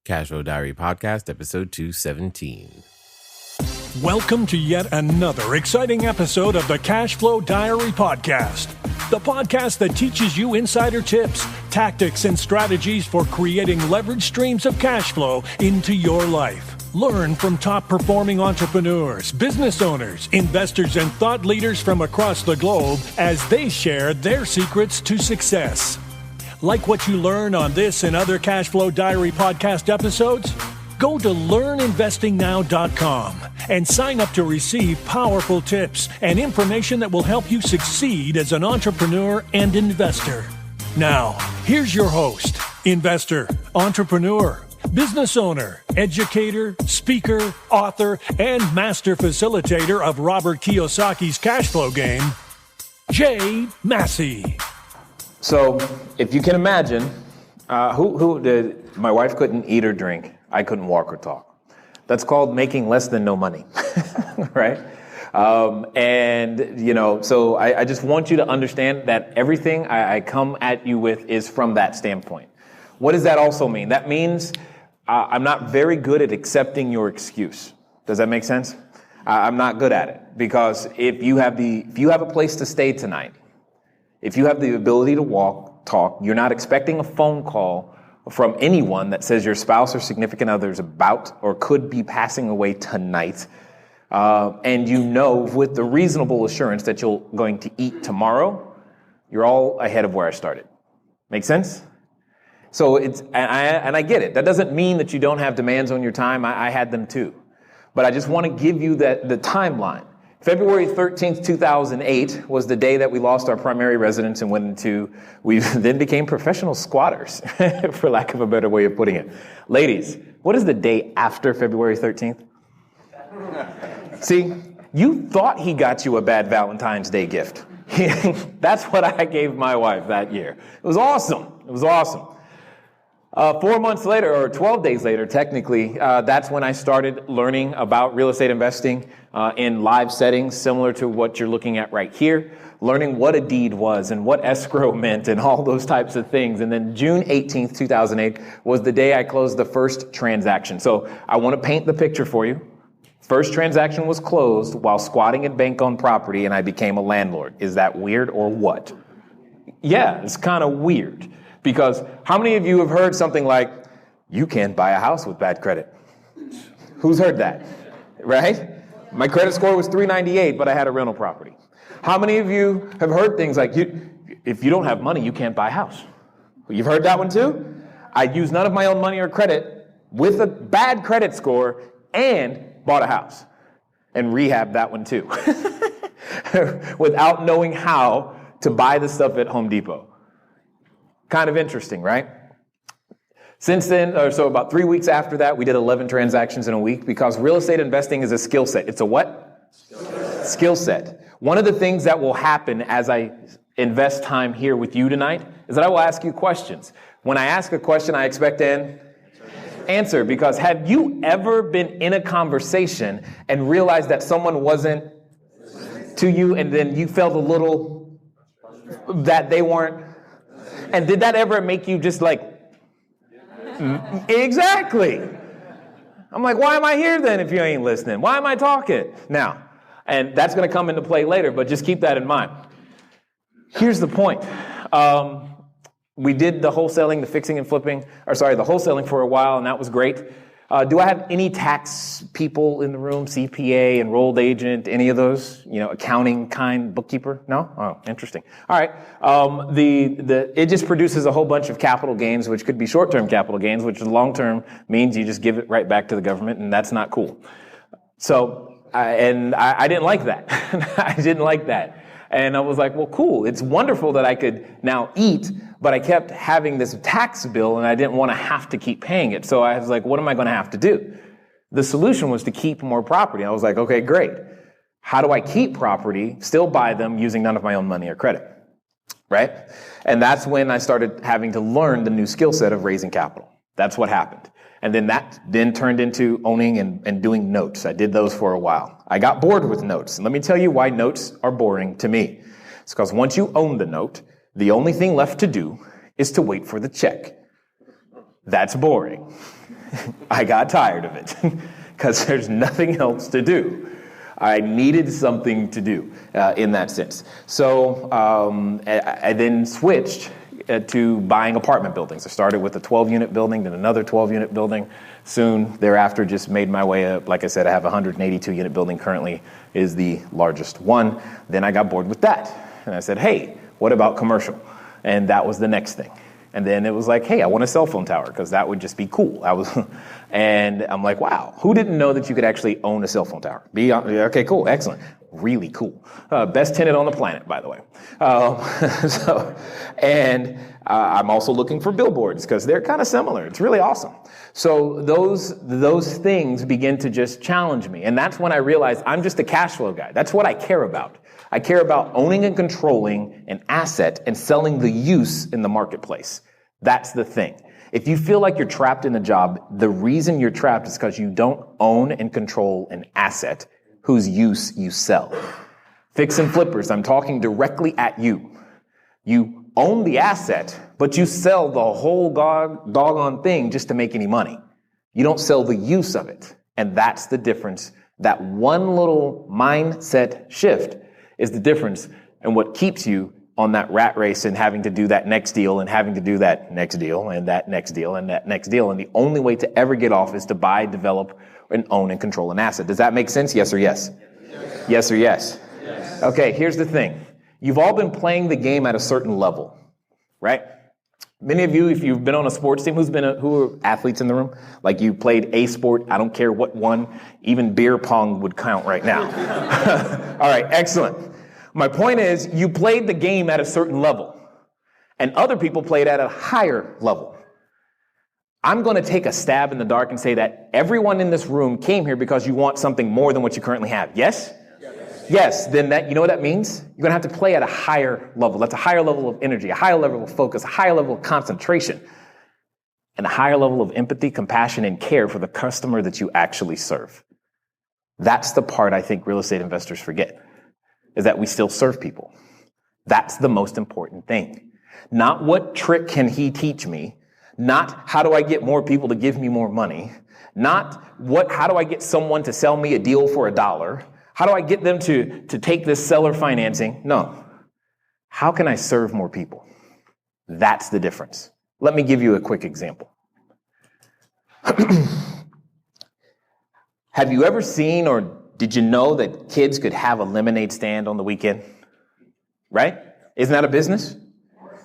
CashFlowDiary Podcast, episode 217. Welcome to yet another exciting episode of the CashFlowDiary Podcast, the podcast that teaches you insider tips, tactics, and strategies for creating leverage streams of cash flow into your life. Learn from top-performing entrepreneurs, business owners, investors, and thought leaders from across the globe as they share their secrets to success. Like what you learn on this and other CashFlow Diary podcast episodes? Go to learninvestingnow.com and sign up to receive powerful tips and information that will help you succeed as an entrepreneur and investor. Now, here's your host, investor, entrepreneur, business owner, educator, speaker, author, and master facilitator of Robert Kiyosaki's cash flow game, J Massey. So, if you can imagine, who did my wife couldn't eat or drink, I couldn't walk or talk. That's called making less than no money, right? So I just want you to understand that everything I come at you with is from that standpoint. What does that also mean? That means I'm not very good at accepting your excuse. Does that make sense? I'm not good at it because if you have a place to stay tonight, if you have the ability to talk, you're not expecting a phone call from anyone that says your spouse or significant other is about or could be passing away tonight, and you know with the reasonable assurance that you're going to eat tomorrow, you're all ahead of where I started. Make sense? So I get it. That doesn't mean that you don't have demands on your time. I had them too. But I just want to give you the timeline. February 13th, 2008 was the day that we lost our primary residence and we then became professional squatters, for lack of a better way of putting it. Ladies, what is the day after February 13th? See, you thought he got you a bad Valentine's Day gift. That's what I gave my wife that year. It was awesome. 4 months later, or 12 days later, technically, that's when I started learning about real estate investing in live settings, similar to what you're looking at right here, learning what a deed was and what escrow meant and all those types of things. And then June 18th, 2008 was the day I closed the first transaction. So I want to paint the picture for you. First transaction was closed while squatting at bank-owned property, and I became a landlord. Is that weird or what? Yeah, it's kind of weird. Because how many of you have heard something like, you can't buy a house with bad credit? Who's heard that? Right? My credit score was 398, but I had a rental property. How many of you have heard things like, if you don't have money, you can't buy a house? You've heard that one too? I used none of my own money or credit with a bad credit score and bought a house and rehabbed that one too without knowing how to buy the stuff at Home Depot. Kind of interesting, right? Since then, so about 3 weeks after that, we did 11 transactions in a week because real estate investing is a skill set. It's a what? Skill set. One of the things that will happen as I invest time here with you tonight is that I will ask you questions. When I ask a question, I expect an answer, because have you ever been in a conversation and realized that someone wasn't to you and then you felt a little that they weren't? And did that ever make you just like, exactly. I'm like, why am I here then if you ain't listening? Why am I talking? Now, and that's going to come into play later, but just keep that in mind. Here's the point. We did the wholesaling, the fixing and flipping, the wholesaling for a while, and that was great. Do I have any tax people in the room? CPA, enrolled agent, any of those? Accounting kind, bookkeeper? No? Oh, interesting. All right. It just produces a whole bunch of capital gains, which could be short-term capital gains, which long-term means you just give it right back to the government, and that's not cool. So, I didn't like that. I didn't like that. And I was like, well, cool. It's wonderful that I could now eat, but I kept having this tax bill and I didn't want to have to keep paying it. So I was like, what am I going to have to do? The solution was to keep more property. I was like, okay, great. How do I keep property, still buy them using none of my own money or credit? Right? And that's when I started having to learn the new skill set of raising capital. That's what happened. And then that turned into owning and doing notes. I did those for a while. I got bored with notes. And let me tell you why notes are boring to me. It's because once you own the note, the only thing left to do is to wait for the check. That's boring. I got tired of it because there's nothing else to do. I needed something to do in that sense. So I then switched to buying apartment buildings. I started with a 12-unit building, then another 12-unit building. Soon thereafter, just made my way up. Like I said, I have a 182-unit building currently, is the largest one. Then I got bored with that. And I said, hey, what about commercial? And that was the next thing. And then it was like, hey, I want a cell phone tower because that would just be cool. And I'm like, wow, who didn't know that you could actually own a cell phone tower? Okay, cool, excellent. Really cool. Best tenant on the planet, by the way. I'm also looking for billboards because they're kind of similar. It's really awesome. So those things begin to just challenge me. And that's when I realized I'm just a cash flow guy. That's what I care about. I care about owning and controlling an asset and selling the use in the marketplace. That's the thing. If you feel like you're trapped in a job, the reason you're trapped is because you don't own and control an asset whose use you sell. Fix and flippers, I'm talking directly at you. You own the asset, but you sell the whole doggone thing just to make any money. You don't sell the use of it. And that's the difference. That one little mindset shift is the difference in what keeps you on that rat race and having to do that next deal and having to do that next deal and that next deal and that next deal. And the only way to ever get off is to buy, develop, and own and control an asset. Does that make sense? Yes or yes? Yes, yes or yes? Yes. Okay, here's the thing. You've all been playing the game at a certain level, right? Many of you, if you've been on a sports team, who are athletes in the room? Like you played a sport, I don't care what one, even beer pong would count right now. All right, excellent. My point is, you played the game at a certain level, and other people played at a higher level. I'm going to take a stab in the dark and say that everyone in this room came here because you want something more than what you currently have. Yes? Yes, then you know what that means? You're going to have to play at a higher level. That's a higher level of energy, a higher level of focus, a higher level of concentration, and a higher level of empathy, compassion, and care for the customer that you actually serve. That's the part I think real estate investors forget, is that we still serve people. That's the most important thing. Not what trick can he teach me, not how do I get more people to give me more money, not how do I get someone to sell me a deal for $1, how do I get them to take this seller financing? No. How can I serve more people? That's the difference. Let me give you a quick example. Have you ever seen or did you know that kids could have a lemonade stand on the weekend? Right? Isn't that a business?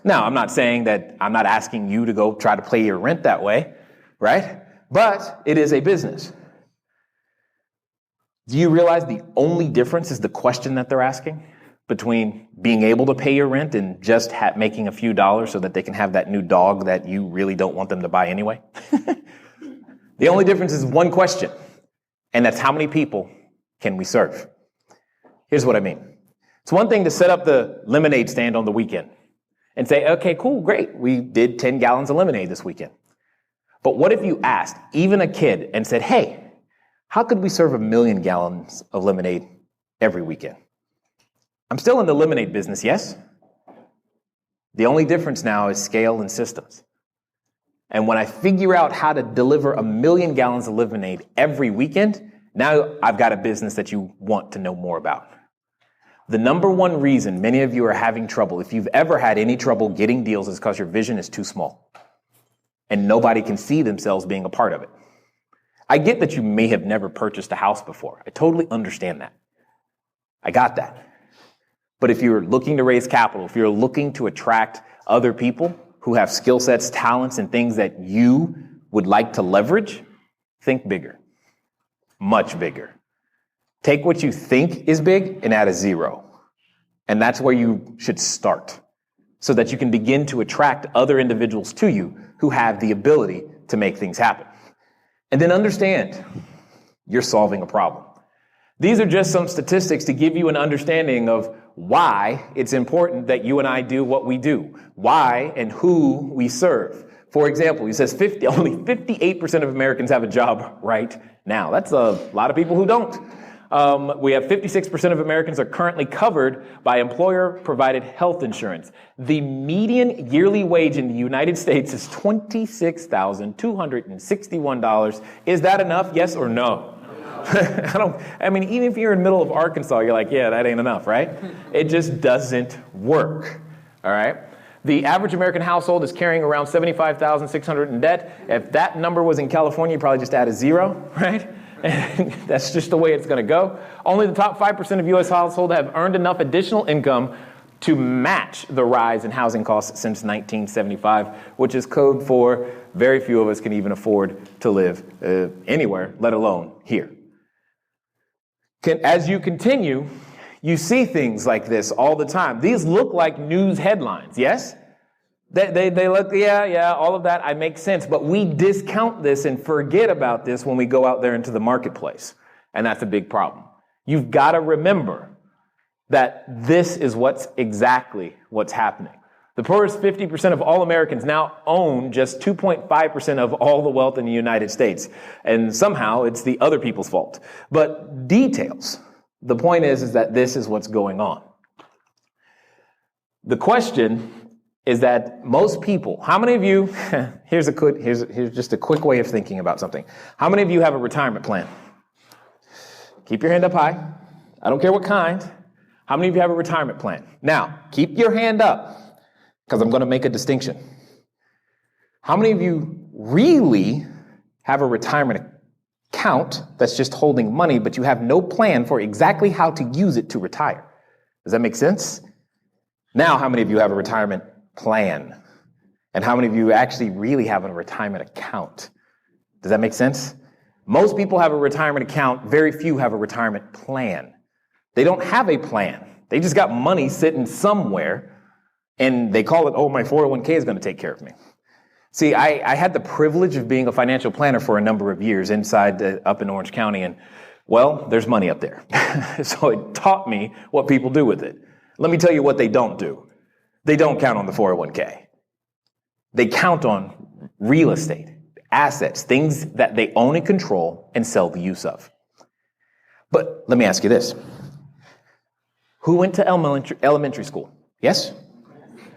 Now, I'm not saying that I'm not asking you to go try to pay your rent that way, right? But it is a business. Do you realize the only difference is the question that they're asking between being able to pay your rent and just making a few dollars so that they can have that new dog that you really don't want them to buy anyway? The only difference is one question, and that's how many people can we serve? Here's what I mean. It's one thing to set up the lemonade stand on the weekend and say, okay, cool, great. We did 10 gallons of lemonade this weekend. But what if you asked even a kid and said, hey, how could we serve 1 million gallons of lemonade every weekend? I'm still in the lemonade business, yes? The only difference now is scale and systems. And when I figure out how to deliver 1 million gallons of lemonade every weekend, now I've got a business that you want to know more about. The number one reason many of you are having trouble, if you've ever had any trouble getting deals, is because your vision is too small. And nobody can see themselves being a part of it. I get that you may have never purchased a house before. I totally understand that. I got that. But if you're looking to raise capital, if you're looking to attract other people who have skill sets, talents, and things that you would like to leverage, think bigger. Much bigger. Take what you think is big and add a 0. And that's where you should start so that you can begin to attract other individuals to you who have the ability to make things happen. And then understand you're solving a problem. These are just some statistics to give you an understanding of why it's important that you and I do what we do, why and who we serve. For example, he says only 58% of Americans have a job right now. That's a lot of people who don't. We have 56% of Americans are currently covered by employer-provided health insurance. The median yearly wage in the United States is $26,261. Is that enough? Yes or no? Even if you're in the middle of Arkansas, you're like, yeah, that ain't enough, right? It just doesn't work, all right? The average American household is carrying around $75,600 in debt. If that number was in California, you probably just add a zero, right? And that's just the way it's going to go. Only the top 5% of U.S. households have earned enough additional income to match the rise in housing costs since 1975, which is code for very few of us can even afford to live anywhere, let alone here. As you continue, you see things like this all the time. These look like news headlines, yes? They look, yeah, all of that, I make sense. But we discount this and forget about this when we go out there into the marketplace. And that's a big problem. You've got to remember that this is exactly what's happening. The poorest 50% of all Americans now own just 2.5% of all the wealth in the United States. And somehow it's the other people's fault. But details. The point is that this is what's going on. The question is that most people, how many of you, here's just a quick way of thinking about something. How many of you have a retirement plan? Keep your hand up high. I don't care what kind. How many of you have a retirement plan? Now, keep your hand up, because I'm going to make a distinction. How many of you really have a retirement account that's just holding money, but you have no plan for exactly how to use it to retire? Does that make sense? Now, how many of you have a retirement plan? And how many of you actually really have a retirement account? Does that make sense? Most people have a retirement account. Very few have a retirement plan. They don't have a plan. They just got money sitting somewhere, and they call it, oh, my 401k is going to take care of me. See, I had the privilege of being a financial planner for a number of years up in Orange County, and, well, there's money up there. So it taught me what people do with it. Let me tell you what they don't do. They don't count on the 401k. They count on real estate, assets, things that they own and control and sell the use of. But let me ask you this. Who went to elementary school? Yes?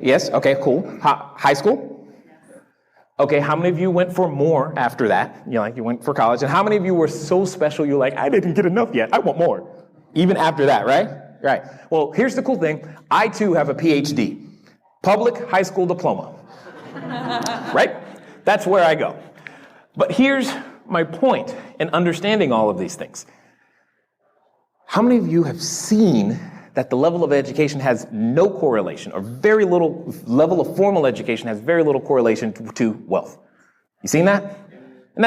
Yes? Okay, cool. High school? Okay, how many of you went for more after that? You went for college. And how many of you were so special, you're like, I didn't get enough yet. I want more. Even after that, right? Right. Well, here's the cool thing. I, too, have a PhD. Public high school diploma. Right? That's where I go. But here's my point in understanding all of these things. How many of you have seen that the level of education has no correlation, or very little level of formal education has very little correlation to wealth? You seen that? And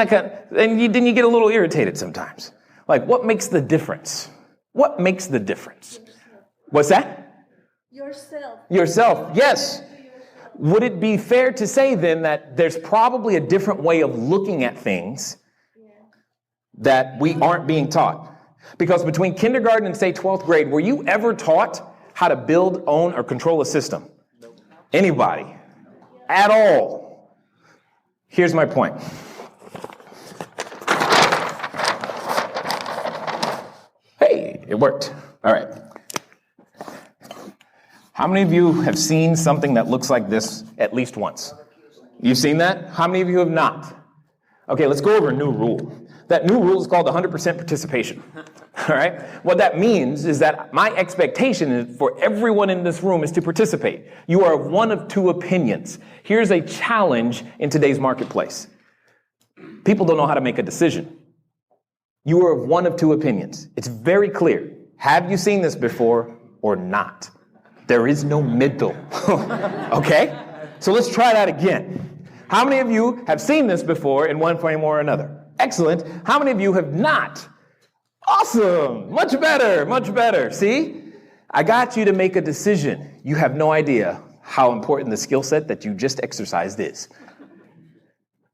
then you get a little irritated sometimes. Like, what makes the difference? What makes the difference? What's that? Yourself, yes. Would it be fair to say then that there's probably a different way of looking at things that we aren't being taught? Because between kindergarten and, say, 12th grade, were you ever taught how to build, own, or control a system? Anybody? At all? Here's my point. Hey, it worked. All right. How many of you have seen something that looks like this at least once? You've seen that? How many of you have not? Okay, let's go over a new rule. That new rule is called 100% participation. All right? What that means is that my expectation for everyone in this room is to participate. You are of one of two opinions. Here's a challenge in today's marketplace. People don't know how to make a decision. You are of one of two opinions. It's very clear. Have you seen this before or not? There is no middle. Okay? So let's try that again. How many of you have seen this before in one form or another? Excellent. How many of you have not? Awesome. Much better. Much better. See? I got you to make a decision. You have no idea how important the skill set that you just exercised is.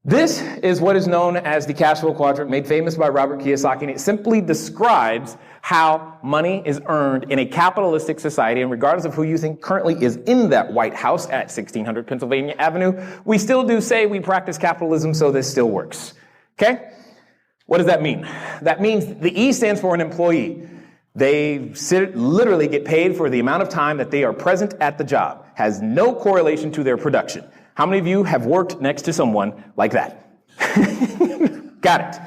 This is what is known as the cash flow quadrant, made famous by Robert Kiyosaki, and it simply describes how money is earned in a capitalistic society, and regardless of who you think currently is in that White House at 1600 Pennsylvania Avenue, we still do say we practice capitalism, so this still works. Okay? What does that mean? That means the E stands for an employee. They literally get paid for the amount of time that they are present at the job. Has no correlation to their production. How many of you have worked next to someone like that? Got it.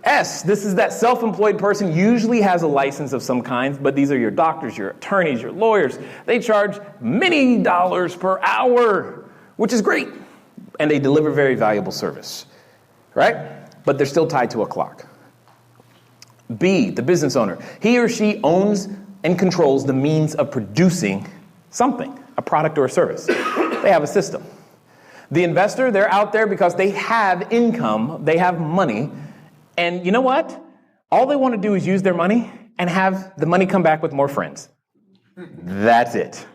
S, this is that self-employed person, usually has a license of some kind, but these are your doctors, your attorneys, your lawyers. They charge many dollars per hour, which is great. And they deliver very valuable service, right? But they're still tied to a clock. B, the business owner. He or she owns and controls the means of producing something, a product or a service. They have a system. The investor, they're out there because they have income, they have money, and you know what? All they want to do is use their money and have the money come back with more friends. That's it.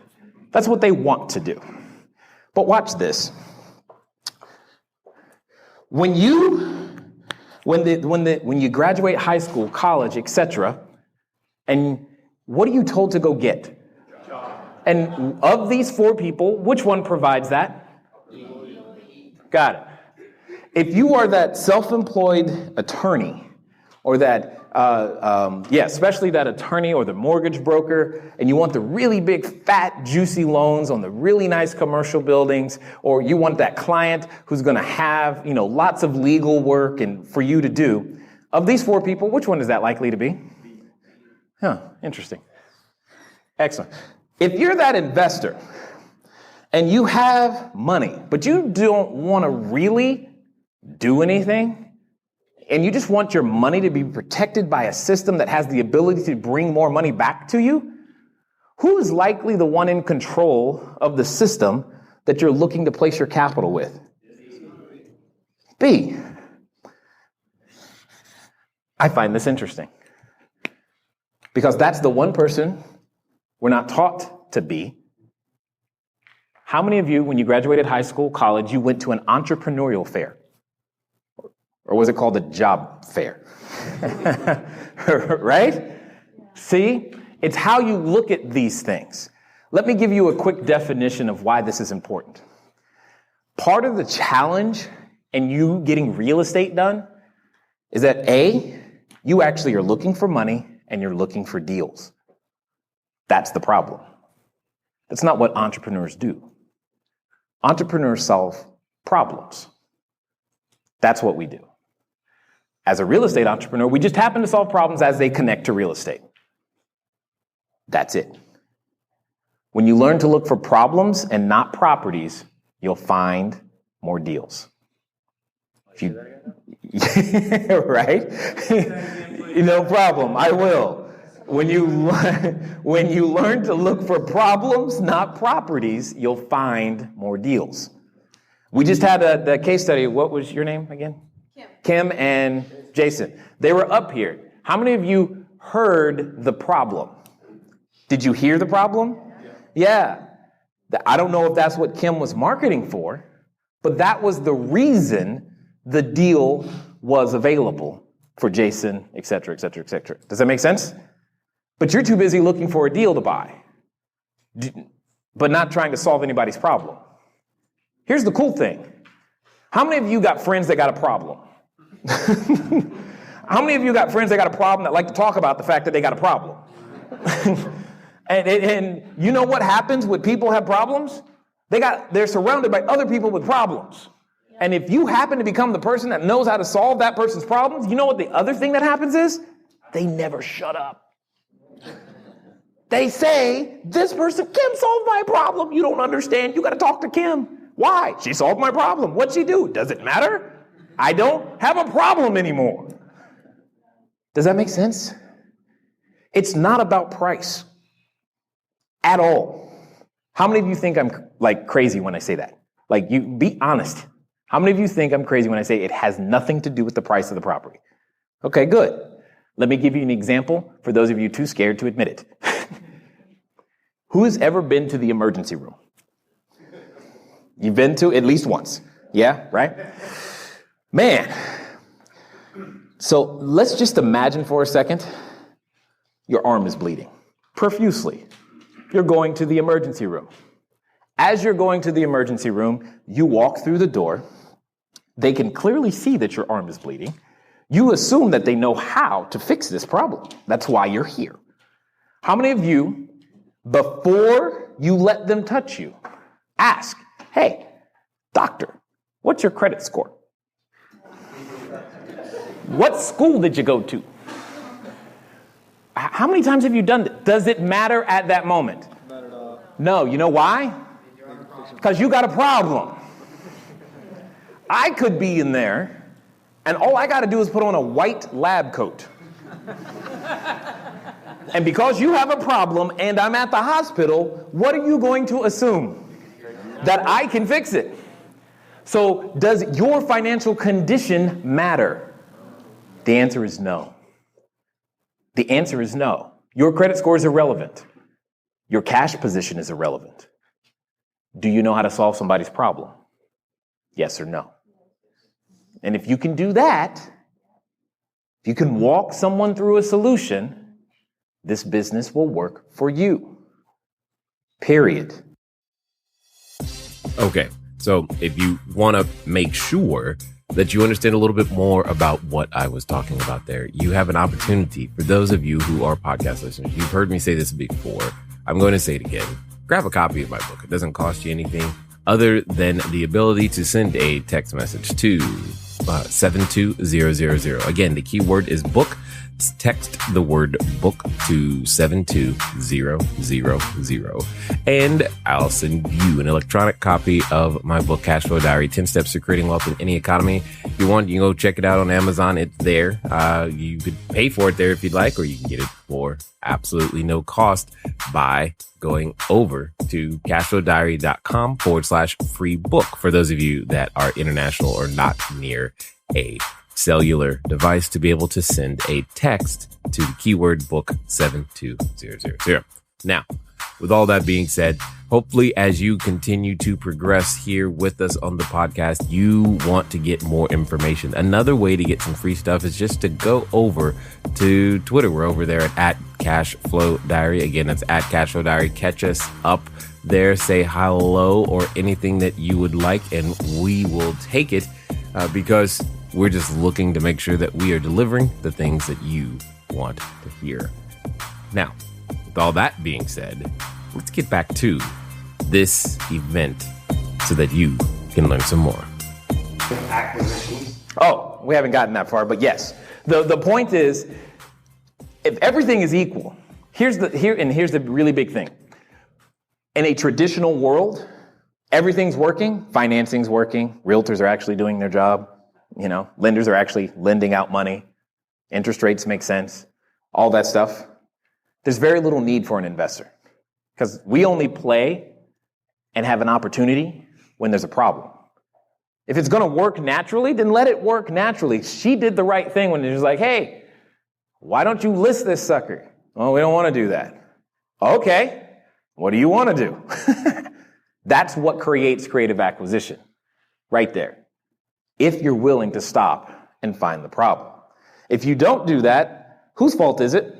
That's what they want to do. But watch this. When you graduate high school, college, etc., and what are you told to go get? And of these four people, which one provides that? Got it. If you are that self-employed attorney, or that, especially that attorney or the mortgage broker, and you want the really big, fat, juicy loans on the really nice commercial buildings, or you want that client who's going to have, lots of legal work and for you to do, of these four people, which one is that likely to be? Interesting. Excellent. If you're that investor and you have money, but you don't want to really do anything, and you just want your money to be protected by a system that has the ability to bring more money back to you, who is likely the one in control of the system that you're looking to place your capital with? B. I find this interesting because that's the one person we're not taught to be. How many of you, when you graduated high school, college, you went to an entrepreneurial fair? Or was it called a job fair? Right? See? It's how you look at these things. Let me give you a quick definition of why this is important. Part of the challenge in you getting real estate done is that A, you actually are looking for money and you're looking for deals. That's the problem. That's not what entrepreneurs do. Entrepreneurs solve problems. That's what we do. As a real estate entrepreneur, we just happen to solve problems as they connect to real estate. That's it. When you learn to look for problems and not properties, you'll find more deals. Right? No problem. I will. When you learn to look for problems, not properties, you'll find more deals. We just had the case study. What was your name again? Kim and Jason. They were up here. How many of you heard the problem? Did you hear the problem? Yeah. I don't know if that's what Kim was marketing for, but that was the reason the deal was available for Jason, et cetera, et cetera, et cetera. Does that make sense? But you're too busy looking for a deal to buy, but not trying to solve anybody's problem. Here's the cool thing. How many of you got friends that got a problem? How many of you got friends that got a problem that like to talk about the fact that they got a problem? and you know what happens when people have problems? They're surrounded by other people with problems. And if you happen to become the person that knows how to solve that person's problems, you know what the other thing that happens is? They never shut up. They say, this person, Kim solved my problem. You don't understand. You got to talk to Kim. Why? She solved my problem. What'd she do? Does it matter? I don't have a problem anymore. Does that make sense? It's not about price at all. How many of you think I'm crazy when I say that? You be honest. How many of you think I'm crazy when I say it has nothing to do with the price of the property? Okay, good. Let me give you an example for those of you too scared to admit it. Who has ever been to the emergency room? You've been to at least once. Yeah, right? Man. So let's just imagine for a second your arm is bleeding profusely. You're going to the emergency room. As you're going to the emergency room, you walk through the door. They can clearly see that your arm is bleeding. You assume that they know how to fix this problem. That's why you're here. How many of you, before you let them touch you, ask, hey, doctor, what's your credit score? What school did you go to? How many times have you done it? Does it matter at that moment? Not at all. No, you know why? Because you got a problem. I could be in there, and all I got to do is put on a white lab coat. And because you have a problem and I'm at the hospital, what are you going to assume? That I can fix it. So does your financial condition matter? The answer is no. The answer is no. Your credit score is irrelevant. Your cash position is irrelevant. Do you know how to solve somebody's problem? Yes or no? And if you can do that, if you can walk someone through a solution, this business will work for you. Period. Okay, so if you want to make sure that you understand a little bit more about what I was talking about there, you have an opportunity. For those of you who are podcast listeners, you've heard me say this before. I'm going to say it again. Grab a copy of my book. It doesn't cost you anything other than the ability to send a text message to 72000. Again, the keyword is book. Text the word book to 72000, and I'll send you an electronic copy of my book, Cashflow Diary, 10 Steps to Creating Wealth in Any Economy. If you want, you can go check it out on Amazon. It's there. You could pay for it there if you'd like, or you can get it for absolutely no cost by going over to cashflowdiary.com/free book for those of you that are international or not near a cellular device to be able to send a text to the keyword book 72000. Now, with all that being said, hopefully as you continue to progress here with us on the podcast, you want to get more information. Another way to get some free stuff is just to go over to Twitter. We're over there at CashFlowDiary. Again, that's at CashFlowDiary. Catch us up there, say hello or anything that you would like, and we will take it because we're just looking to make sure that we are delivering the things that you want to hear. Now, with all that being said, let's get back to this event so that you can learn some more. Acquisitions. Oh, we haven't gotten that far, but yes. The point is, if everything is equal, here's the really big thing. In a traditional world, everything's working, financing's working, realtors are actually doing their job. You know, lenders are actually lending out money. Interest rates make sense. All that stuff. There's very little need for an investor because we only play and have an opportunity when there's a problem. If it's going to work naturally, then let it work naturally. She did the right thing when it was like, hey, why don't you list this sucker? Oh, we don't want to do that. Okay, what do you want to do? That's what creates creative acquisition right there. If you're willing to stop and find the problem. If you don't do that, whose fault is it?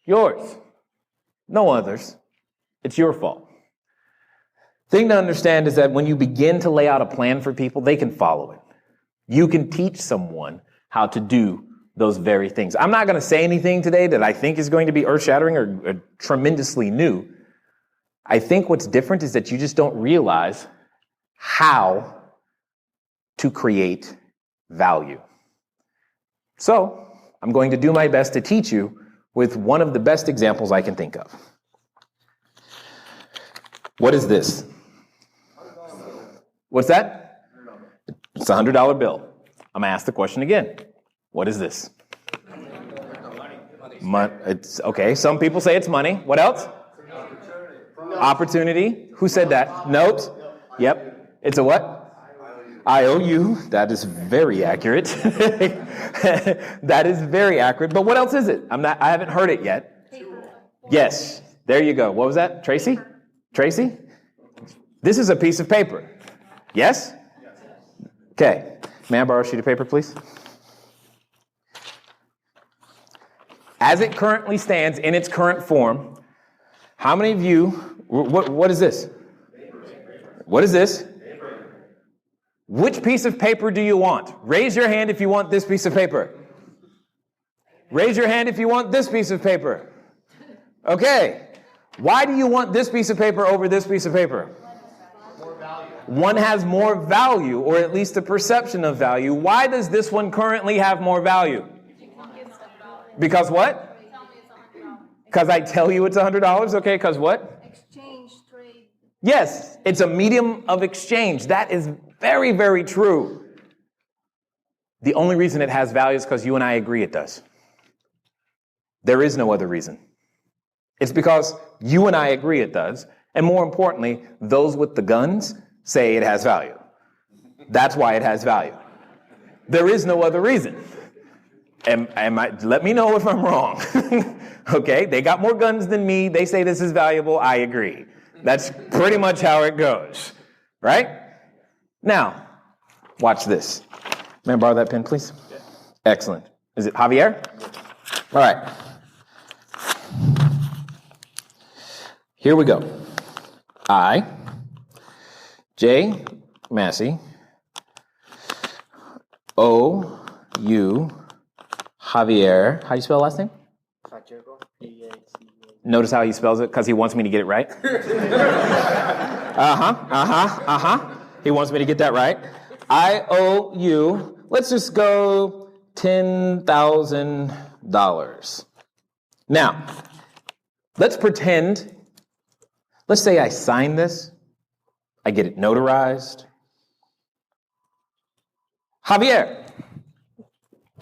Yours. No others. It's your fault. Thing to understand is that when you begin to lay out a plan for people, they can follow it. You can teach someone how to do those very things. I'm not going to say anything today that I think is going to be earth-shattering or tremendously new. I think what's different is that you just don't realize how to create value. So I'm going to do my best to teach you with one of the best examples I can think of. What is this? What's that? It's a $100 bill. I'm going to ask the question again. What is this? It's okay. Some people say it's money. What else? Opportunity. Who said that? Note. Yep. It's a what? IOU. That is very accurate. That is very accurate. But what else is it? I haven't heard it yet. Yes. There you go. What was that? Tracy? Tracy? This is a piece of paper. Yes? Okay. May I borrow a sheet of paper, please? As it currently stands in its current form, how many of you, what is this? What is this? Which piece of paper do you want? Raise your hand if you want this piece of paper. Raise your hand if you want this piece of paper. Okay. Why do you want this piece of paper over this piece of paper? More value. One has more value, or at least a perception of value. Why does this one currently have more value? Because what? Because I tell you it's $100. Okay, because what? Exchange, trade. Yes, it's a medium of exchange. That is very, very true. The only reason it has value is because you and I agree it does. There is no other reason. It's because you and I agree it does. And more importantly, those with the guns say it has value. That's why it has value. There is no other reason. Let me know if I'm wrong. Okay, they got more guns than me. They say this is valuable. I agree. That's pretty much how it goes. Right? Now, watch this. May I borrow that pen, please? Yeah. Excellent. Is it Javier? All right. Here we go. I, J Massey, O, U, Javier. How do you spell last name? Notice how he spells it? Because he wants me to get it right. He wants me to get that right. I-O-U. Let's just go $10,000. Now, let's pretend. Let's say I sign this. I get it notarized. Javier,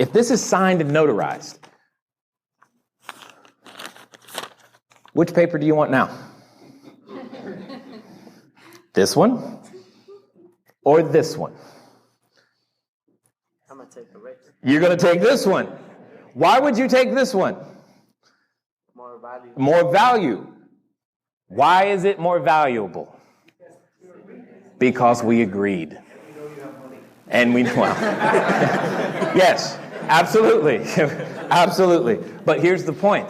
if this is signed and notarized, which paper do you want now? This one or this one? I'm going to take the risk. You're going to take this one. Why would you take this one? More value. More value. Why is it more valuable? Because we agreed. And we, well, yes, absolutely. Absolutely. But here's the point.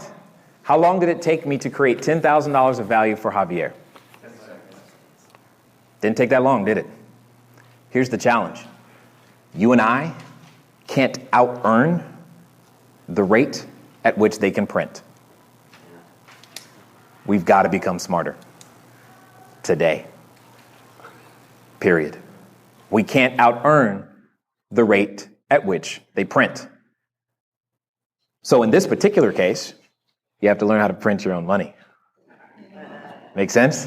How long did it take me to create $10,000 of value for Javier? Didn't take that long, did it? Here's the challenge. You and I can't out-earn the rate at which they can print. We've got to become smarter. Today. Period. We can't out-earn the rate at which they print. So in this particular case, you have to learn how to print your own money. Make sense?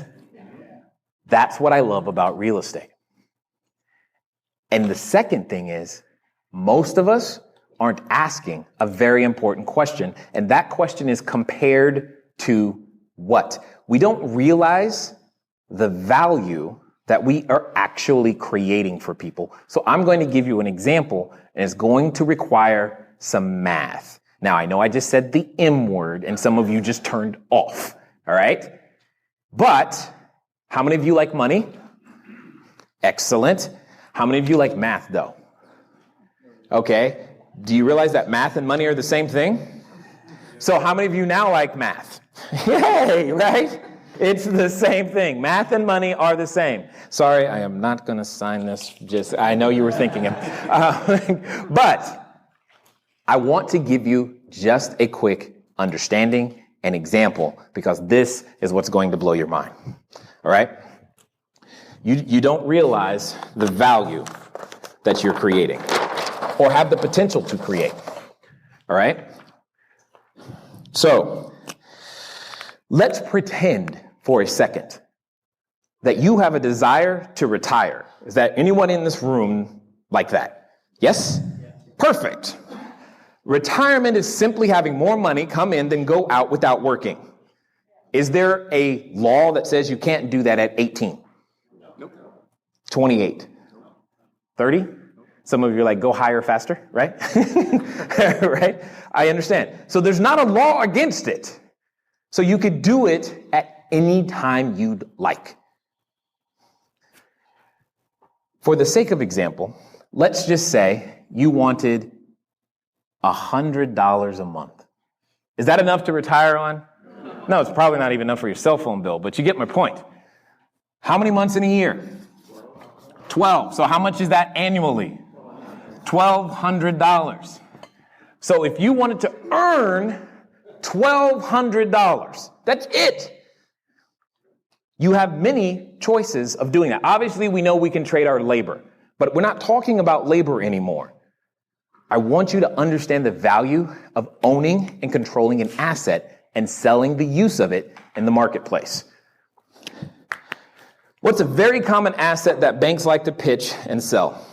That's what I love about real estate. And the second thing is, most of us aren't asking a very important question, and that question is compared to what? We don't realize the value that we are actually creating for people. So I'm going to give you an example, and it's going to require some math. Now, I know I just said the M word, and some of you just turned off, all right? But how many of you like money? Excellent. How many of you like math, though? Okay. Do you realize that math and money are the same thing? So how many of you now like math? Yay, right? It's the same thing. Math and money are the same. Sorry, I am not going to sign this. I know you were thinking it. But I want to give you just a quick understanding and example, because this is what's going to blow your mind. All right? You don't realize the value that you're creating or have the potential to create. All right? So, let's pretend for a second that you have a desire to retire. Is that anyone in this room like that? Yes? Perfect. Retirement is simply having more money come in than go out without working. Is there a law that says you can't do that at 18? Nope. 28? 30? Some of you are like, go higher, faster, right? Right? I understand. So there's not a law against it. So you could do it at any time you'd like. For the sake of example, let's just say you wanted $100 a month. Is that enough to retire on? No, it's probably not even enough for your cell phone bill, but you get my point. How many months in a year? 12. So how much is that annually? $1,200. So if you wanted to earn $1,200, that's it. You have many choices of doing that. Obviously, we know we can trade our labor, but we're not talking about labor anymore. I want you to understand the value of owning and controlling an asset and selling the use of it in the marketplace. What's a very common asset that banks like to pitch and sell?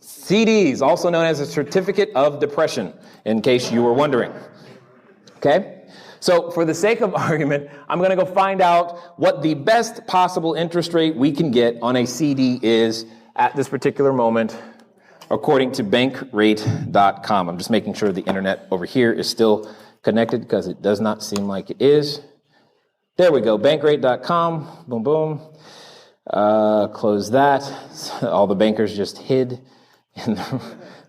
CDs, also known as a certificate of depression, in case you were wondering. Okay? So for the sake of argument, I'm going to go find out what the best possible interest rate we can get on a CD is at this particular moment, according to bankrate.com. I'm just making sure the internet over here is still connected because it does not seem like it is. There we go, bankrate.com, boom, boom. Close that. All the bankers just hid. And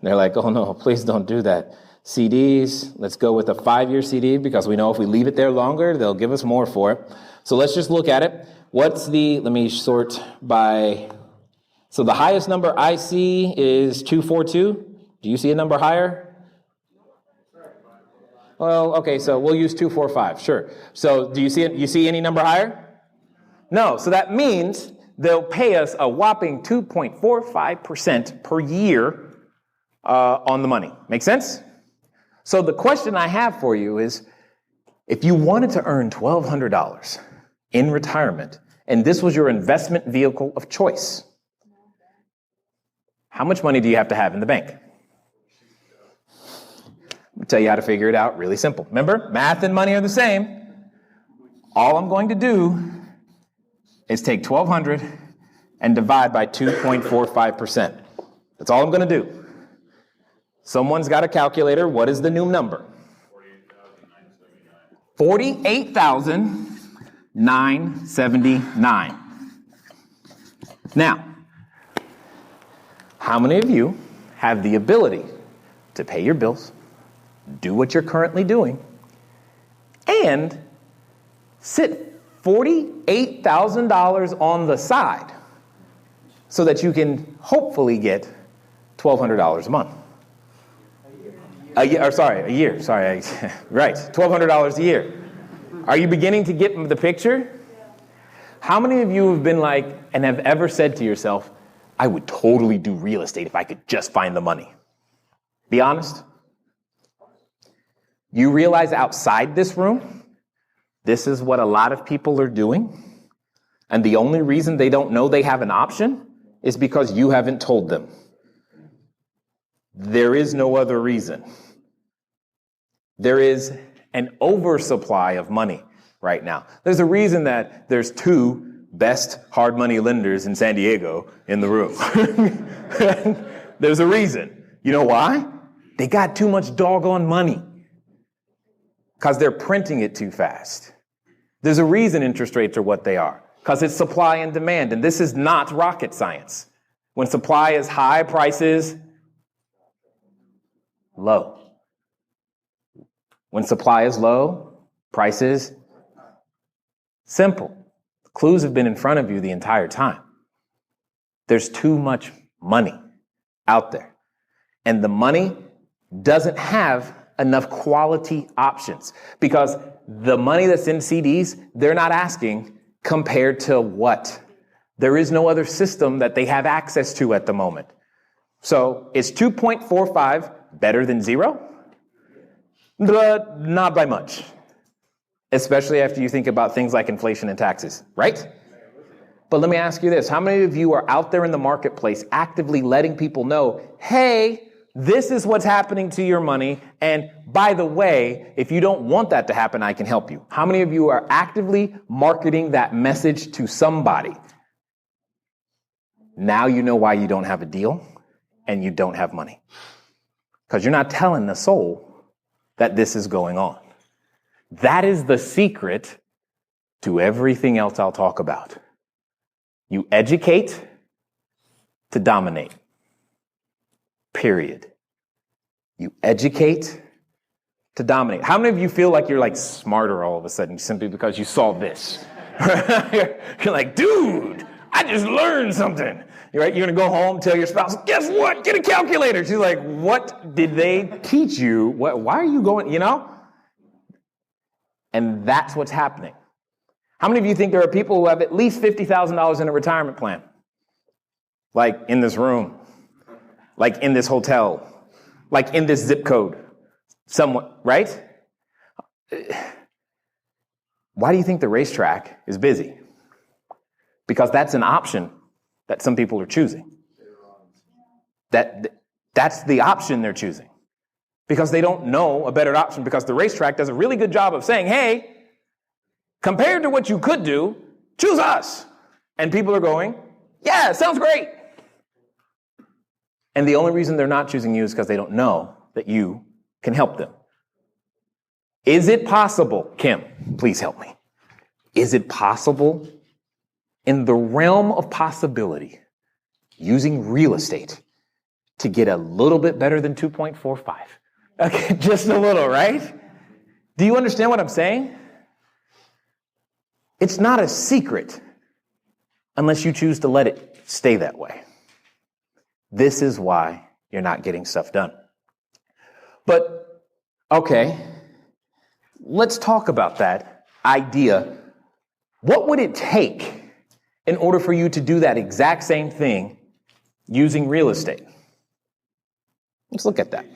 they're like, oh no, please don't do that. CDs, let's go with a 5-year CD because we know if we leave it there longer, they'll give us more for it. So let's just look at it. Let me sort by, so the highest number I see is 242. Do you see a number higher? Well, okay, so we'll use 245, sure. So do you see any number higher? No, so that means they'll pay us a whopping 2.45% per year on the money. Make sense? So the question I have for you is, if you wanted to earn $1,200 in retirement, and this was your investment vehicle of choice, how much money do you have to have in the bank? I'll tell you how to figure it out. Really simple. Remember, math and money are the same. All I'm going to do is take 1,200 and divide by 2.45%. That's all I'm going to do. Someone's got a calculator. What is the new number? 48,979. Now, how many of you have the ability to pay your bills, do what you're currently doing, and sit $48,000 on the side so that you can hopefully get $1,200 a month? A year. Right, $1,200 a year. Are you beginning to get the picture? How many of you have been like, and have ever said to yourself, I would totally do real estate if I could just find the money? Be honest. You realize outside this room, this is what a lot of people are doing. And the only reason they don't know they have an option is because you haven't told them. There is no other reason. There is an oversupply of money right now. There's a reason that there's 2 best hard money lenders in San Diego in the room. There's a reason. You know why? They got too much doggone money because they're printing it too fast. There's a reason interest rates are what they are, because it's supply and demand. And this is not rocket science. When supply is high, prices low. When supply is low, prices simple. The clues have been in front of you the entire time. There's too much money out there. And the money doesn't have enough quality options, because the money that's in CDs, they're not asking compared to what? There is no other system that they have access to at the moment. So is 2.45 better than 0? But not by much, especially after you think about things like inflation and taxes, right? But let me ask you this. How many of you are out there in the marketplace actively letting people know, hey, this is what's happening to your money, and by the way, if you don't want that to happen, I can help you? How many of you are actively marketing that message to somebody? Now you know why you don't have a deal and you don't have money. Because you're not telling the soul that this is going on. That is the secret to everything else I'll talk about. You educate to dominate. Period. You educate to dominate. How many of you feel like you're like smarter all of a sudden simply because you saw this? You're like, dude, I just learned something. Right? You're going to go home, tell your spouse, guess what? Get a calculator. She's like, what did they teach you? Why are you going, And that's what's happening. How many of you think there are people who have at least $50,000 in a retirement plan? Like in this room, like in this hotel, like in this zip code, somewhat, right? Why do you think the racetrack is busy? Because that's an option that some people are choosing. That's the option they're choosing. Because they don't know a better option, because the racetrack does a really good job of saying, hey, compared to what you could do, choose us. And people are going, yeah, sounds great. And the only reason they're not choosing you is because they don't know that you can help them. Is it possible, Kim, please help me. Is it possible in the realm of possibility, using real estate to get a little bit better than 2.45? Okay, just a little, right? Do you understand what I'm saying? It's not a secret unless you choose to let it stay that way. This is why you're not getting stuff done. But, okay, let's talk about that idea. What would it take in order for you to do that exact same thing using real estate? Let's look at that.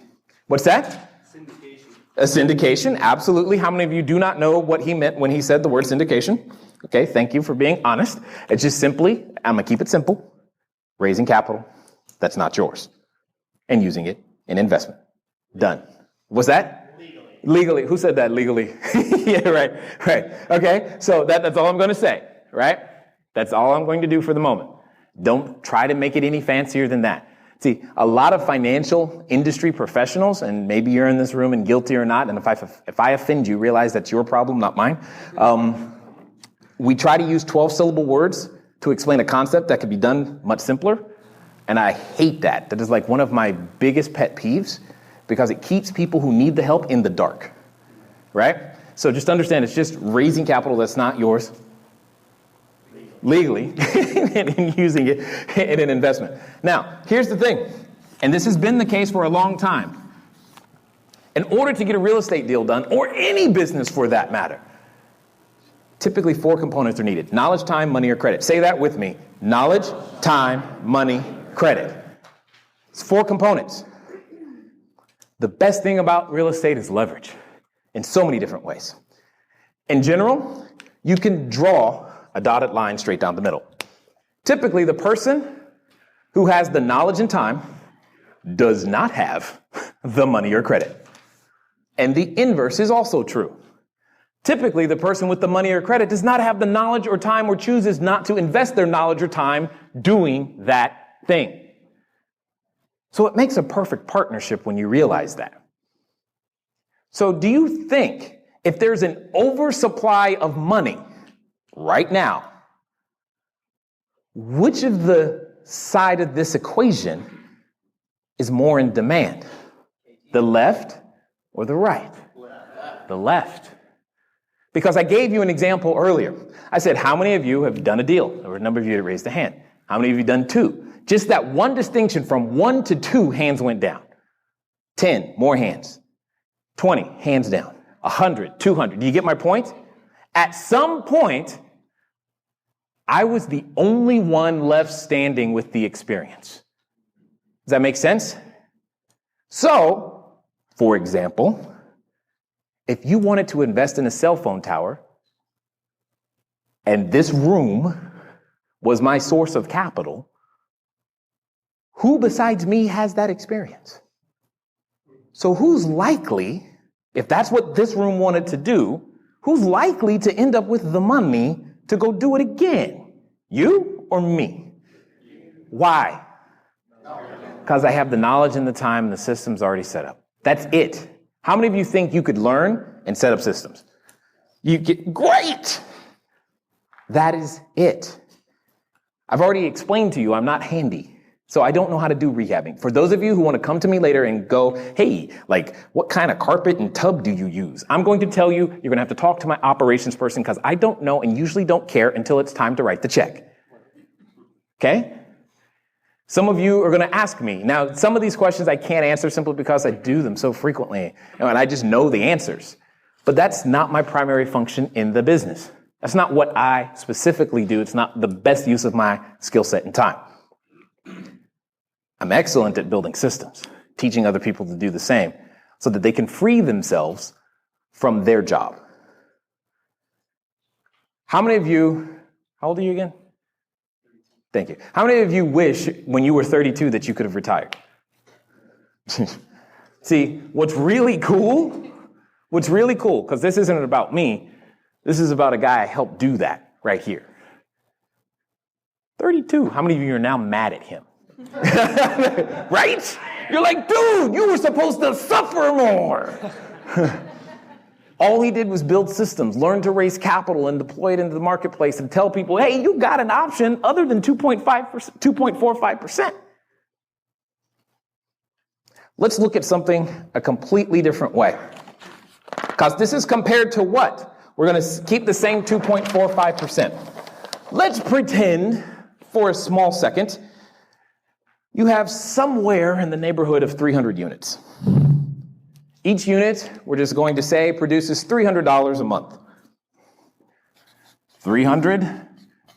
What's that? Syndication. A syndication, absolutely. How many of you do not know what he meant when he said the word syndication? Okay, thank you for being honest. It's just simply, I'm going to keep it simple, raising capital that's not yours and using it in investment. Done. What's that? Legally. Who said that legally? Yeah, right. Okay, so that's all I'm going to say, right? That's all I'm going to do for the moment. Don't try to make it any fancier than that. See, a lot of financial industry professionals, and maybe you're in this room and guilty or not, and if I offend you, realize that's your problem, not mine. We try to use 12-syllable words to explain a concept that could be done much simpler, and I hate that. That is like one of my biggest pet peeves, because it keeps people who need the help in the dark, right? So just understand, it's just raising capital that's not yours legally and using it in an investment. Now, here's the thing, and this has been the case for a long time. In order to get a real estate deal done, or any business for that matter, typically 4 components are needed: knowledge, time, money, or credit. Say that with me. Knowledge, time, money, credit. It's 4 components. The best thing about real estate is leverage in so many different ways. In general, you can draw a dotted line straight down the middle. Typically, the person who has the knowledge and time does not have the money or credit. And the inverse is also true. Typically, the person with the money or credit does not have the knowledge or time, or chooses not to invest their knowledge or time doing that thing. So it makes a perfect partnership when you realize that. So do you think if there's an oversupply of money right now, which of the side of this equation is more in demand? The left or the right? The left. Because I gave you an example earlier. I said, how many of you have done a deal? There were a number of you that raised a hand. How many of you done 2? Just that one distinction, from 1 to 2, hands went down. 10, more hands. 20, hands down. 100, 200. Do you get my point? At some point, I was the only one left standing with the experience. Does that make sense? So, for example, if you wanted to invest in a cell phone tower, and this room was my source of capital, who besides me has that experience? So who's likely, if that's what this room wanted to do, who's likely to end up with the money to go do it again? You or me? Why? Because I have the knowledge and the time and the system's already set up. That's it. How many of you think you could learn and set up systems? Great! That is it. I've already explained to you I'm not handy. So I don't know how to do rehabbing. For those of you who want to come to me later and go, hey, like, what kind of carpet and tub do you use? I'm going to tell you, you're going to have to talk to my operations person, because I don't know and usually don't care until it's time to write the check. Okay? Some of you are going to ask me. Now, some of these questions I can't answer simply because I do them so frequently, and I just know the answers. But that's not my primary function in the business. That's not what I specifically do. It's not the best use of my skill set and time. I'm excellent at building systems, teaching other people to do the same so that they can free themselves from their job. How many of you, how old are you again? Thank you. How many of you wish when you were 32 that you could have retired? See, what's really cool, because this isn't about me, this is about a guy I helped do that right here. 32. How many of you are now mad at him? Right? You're like, dude, you were supposed to suffer more. All he did was build systems, learn to raise capital and deploy it into the marketplace and tell people, hey, you got an option other than 2.45%. Let's look at something a completely different way. Because this is compared to what? We're going to keep the same 2.45%. Let's pretend for a small second you have somewhere in the neighborhood of 300 units. Each unit, we're just going to say, produces $300 a month. 300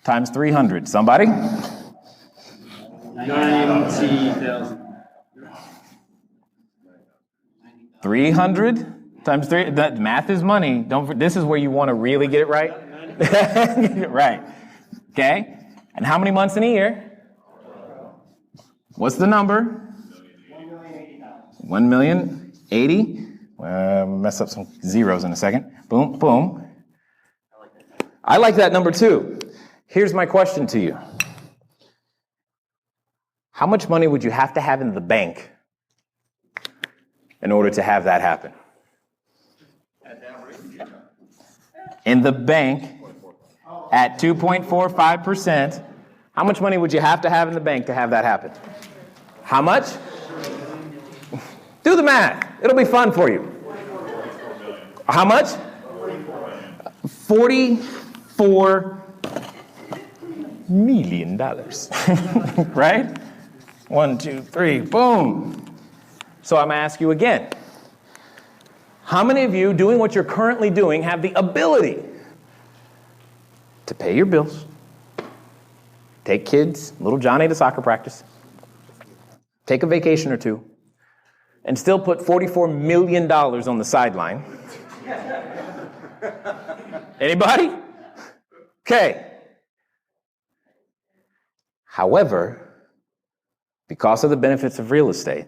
times 300. Somebody? 90,000. 300 times 3. That math is money. This is where you want to really get it right. Get it right. Okay? And how many months in a year? What's the number? 1,080,000. Mess up some zeros in a second. Boom, boom. I like that number too. Here's my question to you. How much money would you have to have in the bank in order to have that happen? In the bank at 2.45%, how much money would you have to have in the bank to have that happen? How much? Do the math. It'll be fun for you. How much? $44 million. Right? 1, 2, 3, boom. So I'm going to ask you again. How many of you doing what you're currently doing have the ability to pay your bills, take kids, little Johnny to soccer practice, take a vacation or two, and still put $44 million on the sideline? Anybody? Okay. However, because of the benefits of real estate,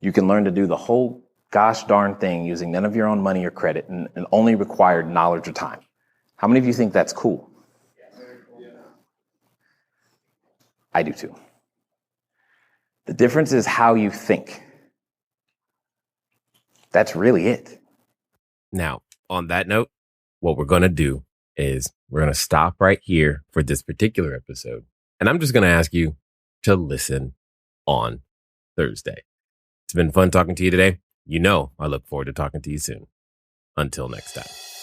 you can learn to do the whole gosh darn thing using none of your own money or credit and only required knowledge or time. How many of you think that's cool? I do too. The difference is how you think. That's really it. Now, on that note, what we're going to do is we're going to stop right here for this particular episode. And I'm just going to ask you to listen on Thursday. It's been fun talking to you today. You know, I look forward to talking to you soon. Until next time.